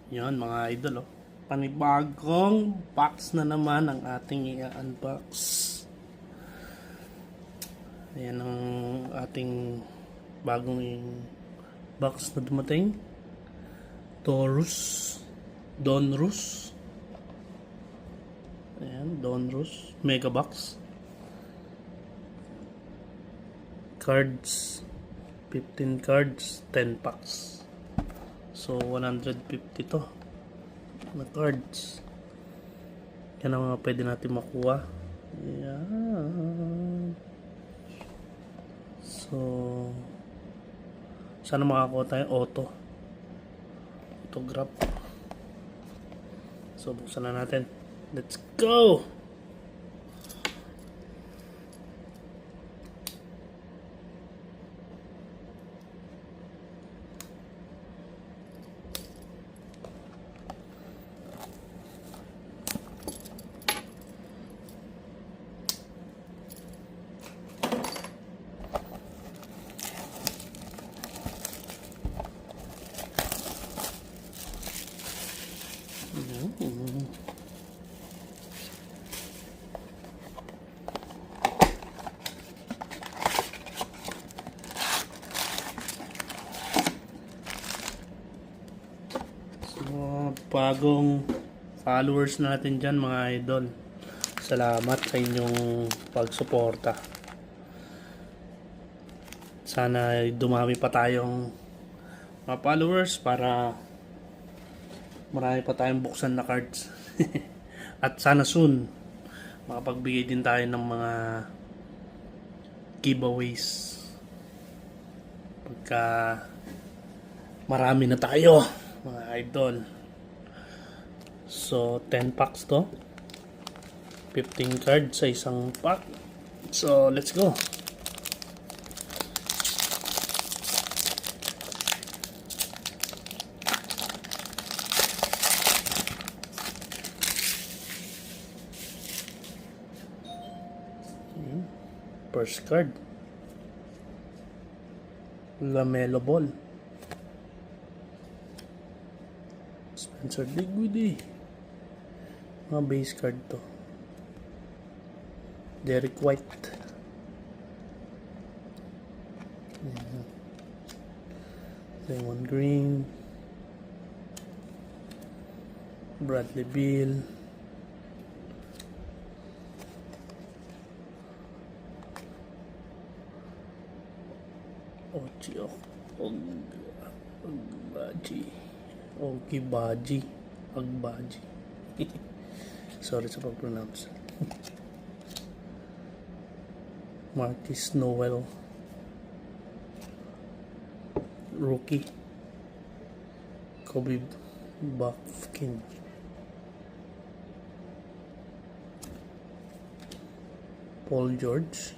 Yan mga idol, oh. Panibagong box na naman ang ating i-unbox. Ayan ang ating bagong box na dumating. Donruss. Ayan, Donruss Mega Box. Cards, 15 cards, 10 packs. So 150 to na cards. Yan ang mga pwede natin makuha. Yan. So sana makakuha tayo autograph. So buksan na natin. Let's go! Bagong followers natin dyan mga idol, salamat sa inyong pagsuporta. Sana dumami pa tayong mga followers para marami pa tayong buksan na cards. At sana soon makapagbigay din tayo ng mga giveaways pagka marami na tayo mga idol. So 10 packs to, 15 cards sa isang pack. So let's go. First card, LaMelo Ball, Spencer Dinwiddie. Mga base card to. Derek White. Draymond Green, Bradley Beal, Agbaji. Sorry sa pag-pronounce. Marquis Noel, rookie. Kobe Buffkin, Paul George.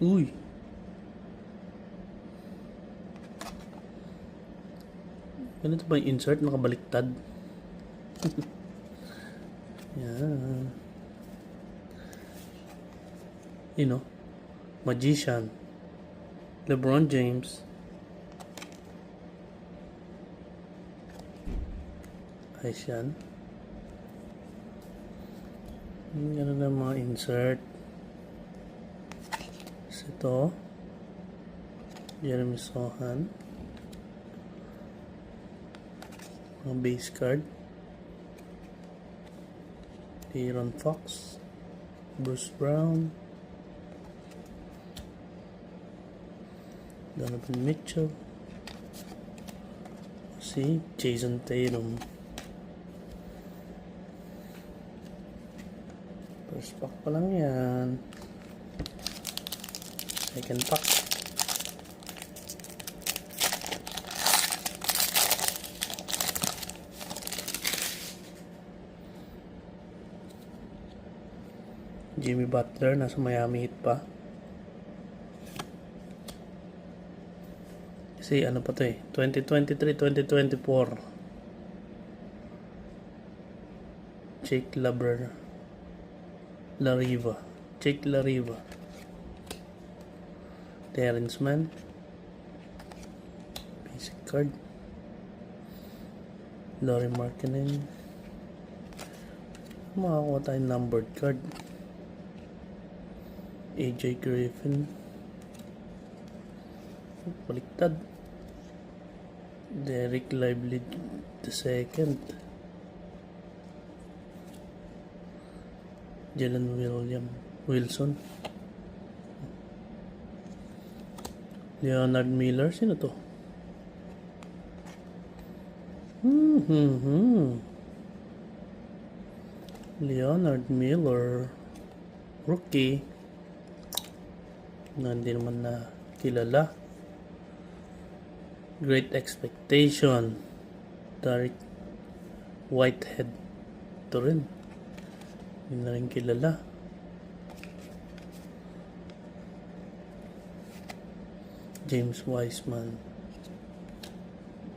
Uy, ganito ba yung insert? Nakabaliktad. Yan. You know, Magician, LeBron James, ayos yan. Yan na mga insert. Ito, Jeremy Sohan, mga base card, Aaron Fox, Bruce Brown, Donovan Mitchell, si Jason Tatum. First pack pa lang yan. Second pack. Jimmy Butler, nasa Miami Heat pa. Kasi ano pa to eh, 2023-2024. Jake LaRiva. Terrence Mann, basic card. Lauri Markkanen. Makakuha tayong numbered card. AJ Griffin. Baliktad. Derek Lively II. Jalen Wilson. Leonard Miller. Sino to? Leonard Miller. Rookie. Na hindi naman na kilala. Great Expectation. Derek Whitehead. Ito rin. Hindi na rin kilala. James Wiseman.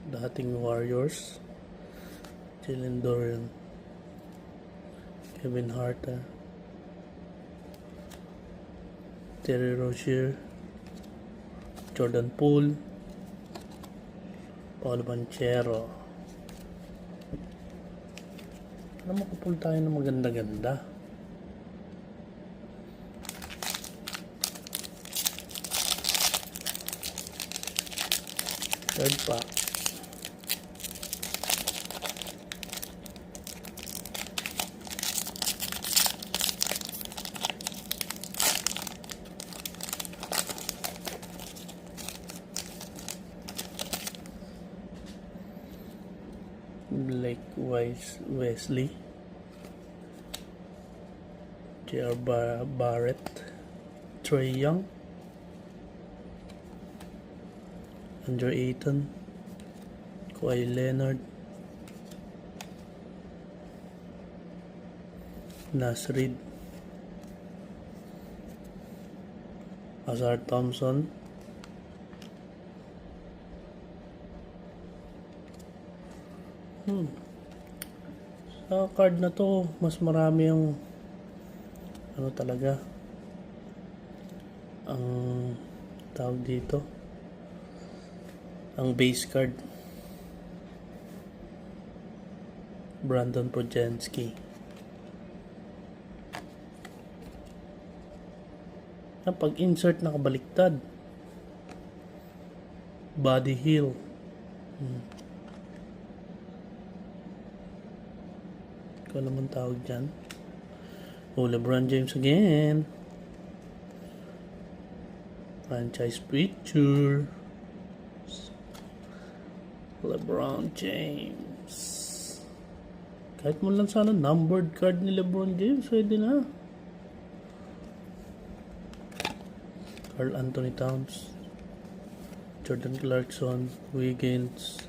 Dating Warriors. Jalen Dorian. Kevin Harter. Terry Rozier. Jordan Poole. Paolo Banchero. Ano makapul tayo ng maganda-ganda? Third pack. Blake Wesley, J.R. Barrett, Trae Young, Andre Ayton, Kawhi Leonard, Naz Reid, Ausar Thompson, sa card na to mas marami yung ano talaga ang tawag dito, ang base card. Brandon Podjanski. Pag insert nakabaliktad. Body Hill. Kung naman tawag dyan. LeBron James again. Franchise picture. LeBron James. Kahit mo lang sana numbered card ni LeBron James, pwede na. Karl Anthony Towns. Jordan Clarkson. Wiggins.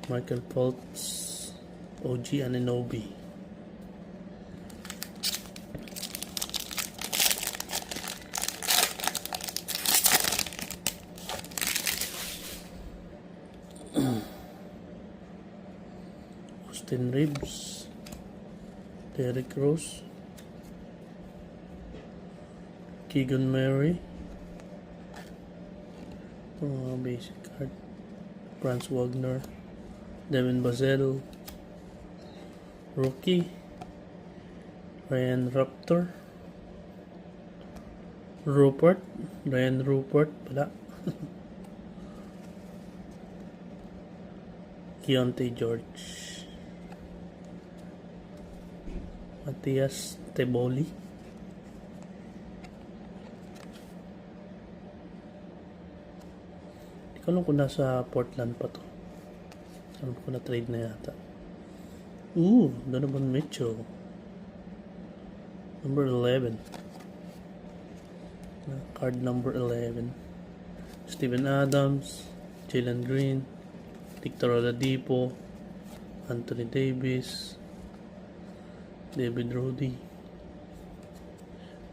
Michael Fultz. OG Anunoby. Austin Reeves. Derrick Rose. Keegan Murray. Basic card. Franz Wagner. Devin Vassell. Rookie. Ryan Rupert. Ryan Rupert pala. Keontae George. Matthias Teboli. Hindi ko alam kung nasa Portland pa to. Alam ko na trade na yata. Donovan Mitchell. Number 11. Card number 11. Steven Adams. Jalen Green. Victor Oladipo. Anthony Davis. David Roddy.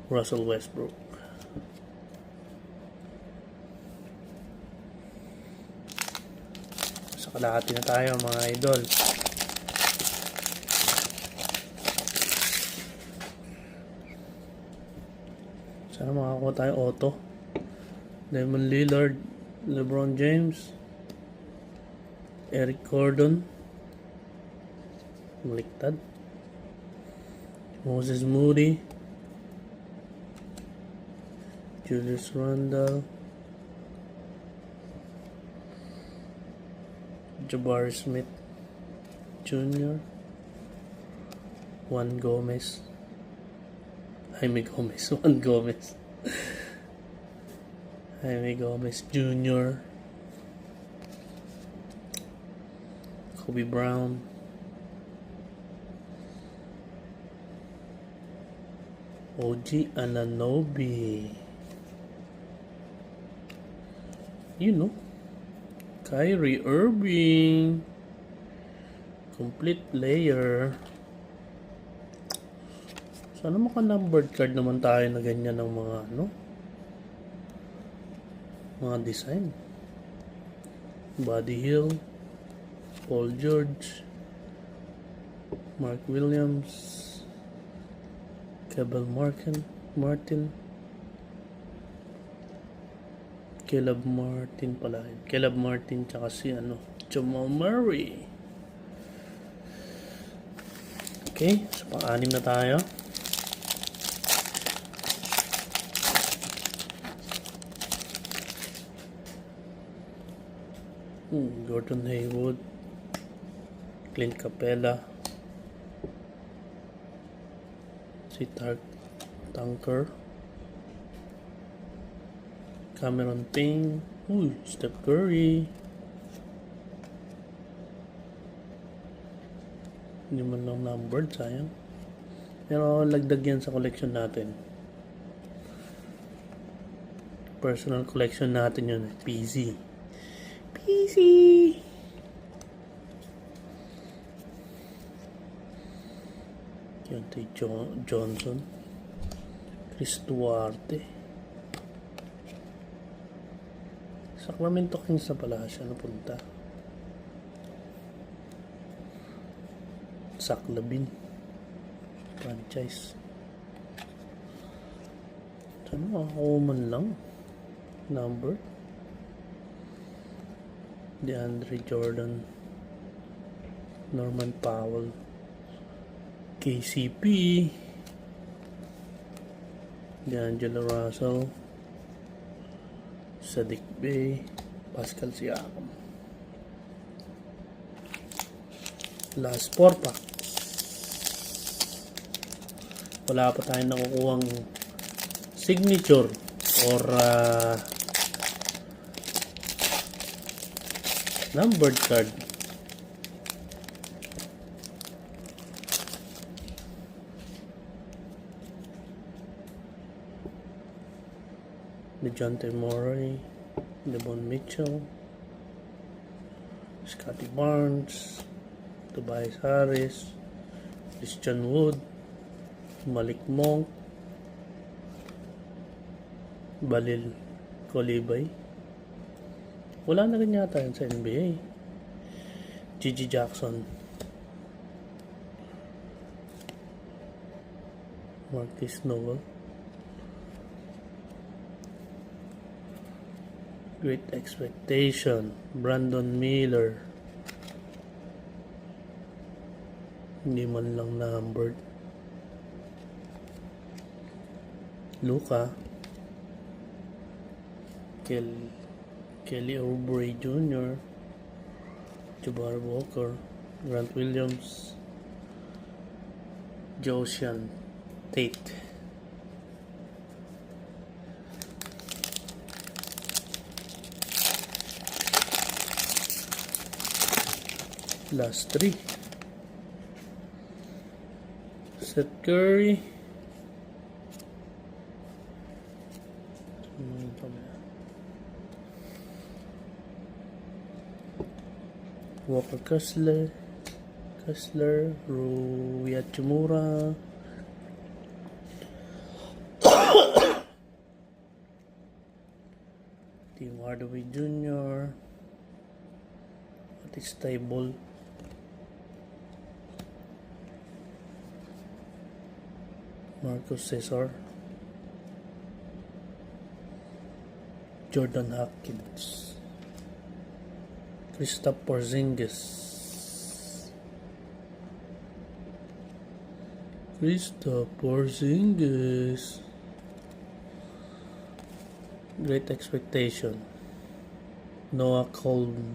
Russell Westbrook. Sa kalahati na tayo mga idol. Sana makakuha tayo auto. Damon Lillard, LeBron James, Eric Gordon, Baliktad. Moses Moody. Julius Randle. Jabari Smith Jr. Juan Gomez. Jaime Gomez. Juan Gomez. Jaime Gomez Jr. Kobe Brown. OG Anunoby. You know. Kyrie Irving. Complete player. Sana maka-numbered card naman tayo na ganyan ng mga mga design. Buddy Hill, Paul George, Mark Williams, Kevin Martin, Caleb Martin pala. Caleb Martin tsaka si Jamal Murray. Okay, so pang-anim na tayo. Gordon Hayward, Clint Capella, si Tanker, Cameron Payne, Steph Curry. Hindi man lang numbered, sayang. Pero lagdag yan sa collection natin. Personal collection natin yun. PZ. Keontae Johnson, Chris Duarte. Sacramento Kings na pala siya napunta. Zach LaVine franchise. Sana makakuha man lang number. DeAndre Jordan, Norman Powell, KCP, D'Angelo Russell, Sadiq Bey, Pascal Siakam. Last 4 packs. Wala pa tayong nakukuhang signature or numbered card. DeJounte Murray, Devon Mitchell, Scottie Barnes, Tobias Harris, Christian Wood, Malik Monk, Balil Colibay. Wala na rin yata yan sa NBA. Gigi Jackson, Marcus Noel, Great Expectation, Brandon Miller. Hindi man lang numbered. Luka, Kelly Oubre Jr., Jabari Walker, Grant Williams, Josian Tate. Last 3. Seth Curry, Walker Kessler, Rui Hachimura, Tim Hardaway Jr., Matisse Thybulle, Marcus Cesar, Jordan Hawkins, Kristaps Porzingis, Kristaps Porzingis. Great Expectation. Noah Colney.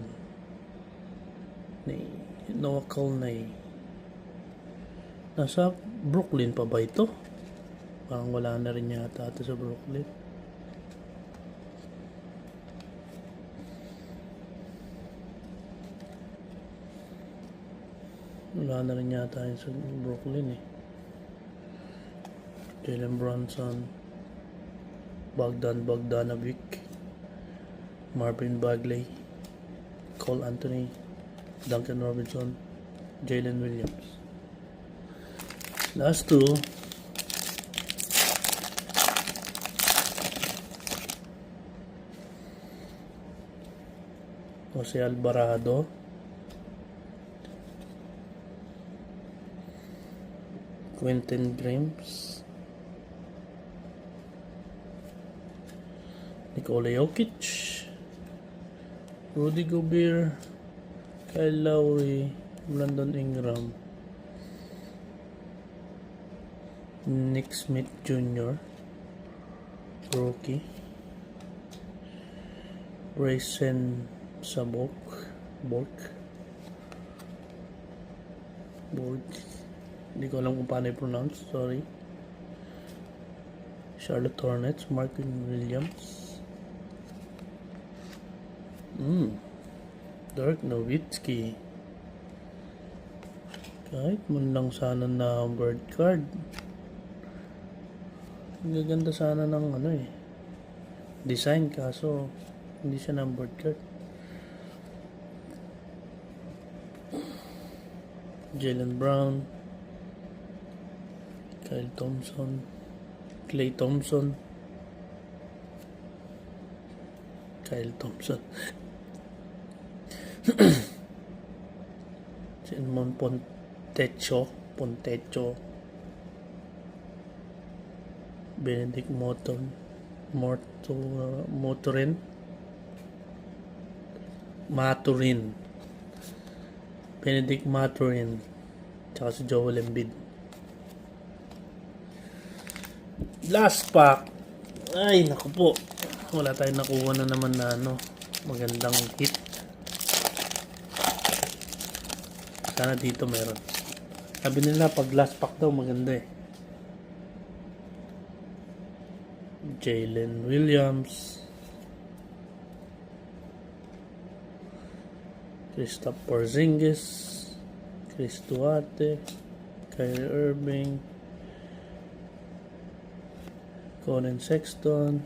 Nasa Brooklyn pa ba ito? Parang wala na rin yata ito sa Brooklyn. Wala na rin yata yun sa Brooklyn eh. Jalen Brunson, Bogdanovic, Marvin Bagley, Cole Anthony, Duncan Robinson, Jalen Williams. Last two. Jose Alvarado, Quentin Grimes, Nikola Jokic, Rudy Gobert, Kyle Lowry, Brandon Ingram, Nick Smith Jr., rookie, Grayson Bork. Hindi ko alam kung paano i-pronounce, sorry. Charlotte Hornets, Marvin Williams, Dirk Nowitzki. Kahit man lang sana na bird card. Ang gaganda sana ng design, kaso hindi siya numbered card. Jaylen Brown, Klay Thompson, Kyle Thompson, Simon Pontecho, Benedict Benedict Mathurin, tsaka si Joel Embiid. Last pack. Ay, naku po. Wala tayong nakuha na naman na magandang hit. Sana dito meron. Sabi nila pag last pack daw maganda eh. Jalen Williams, Kristaps Porzingis, Chris Duarte, Kyrie Irving, Colin Sexton,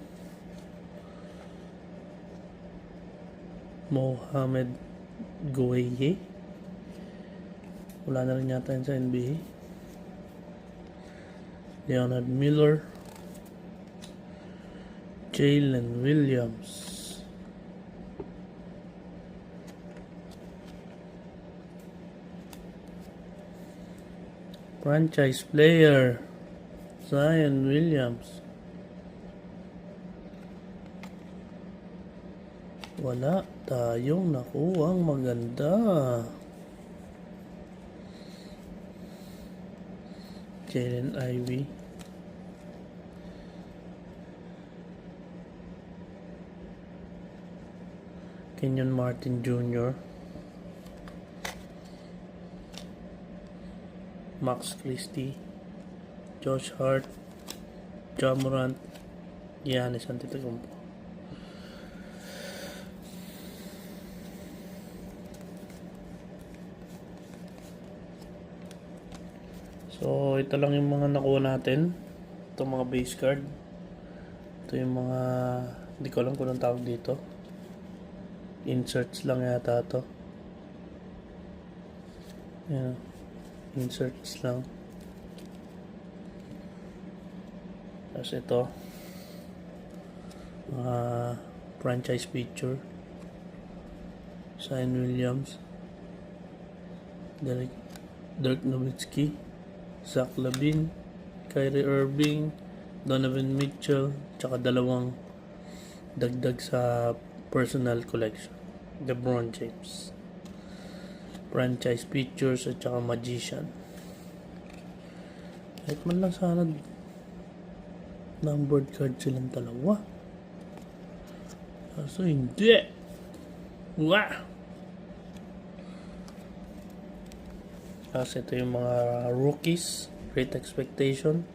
Mohamed Gueye. Wala na rin yata yun sa NBA. Leonard Miller, Jalen Williams, franchise player Zion Williams. Wala tayong nakuhang maganda. Jalen Ivey, Kenyon Martin Jr., Max Christie, Josh Hart, Ja Morant, Giannis Antetokounmpo. So, ito lang yung mga nakuha natin. Ito mga base card. Ito yung mga, hindi ko alam kung anong tawag dito. Inserts lang yata ito. Yan. Inserts lang. Tapos ito. Franchise picture. Zion Williams. Dirk Nowitzki. Zach LaVine, Kyrie Irving, Donovan Mitchell, tsaka dalawang dagdag sa personal collection. LeBron James. Franchise pictures at tsaka Magician. Kahit man lang sana numbered card silang dalawa. Kaso hindi. Wah! Kasi ito yung mga rookies. Great expectation.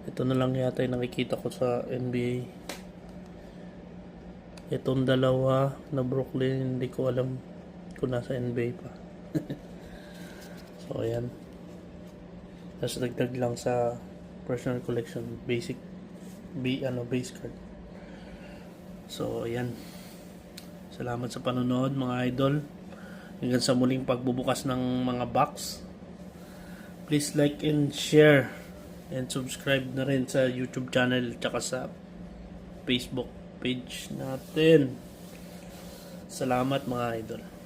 Ito na lang yata yung nakikita ko sa NBA. Itong dalawa na Brooklyn, hindi ko alam kung nasa NBA pa. So, ayan. Tapos dagdag lang sa personal collection, basic base card. So, ayan. Salamat sa panonood mga idol. Hanggang sa muling pagbubukas ng mga box. Please like and share. And subscribe na rin sa YouTube channel tsaka sa Facebook page natin. Salamat mga idol.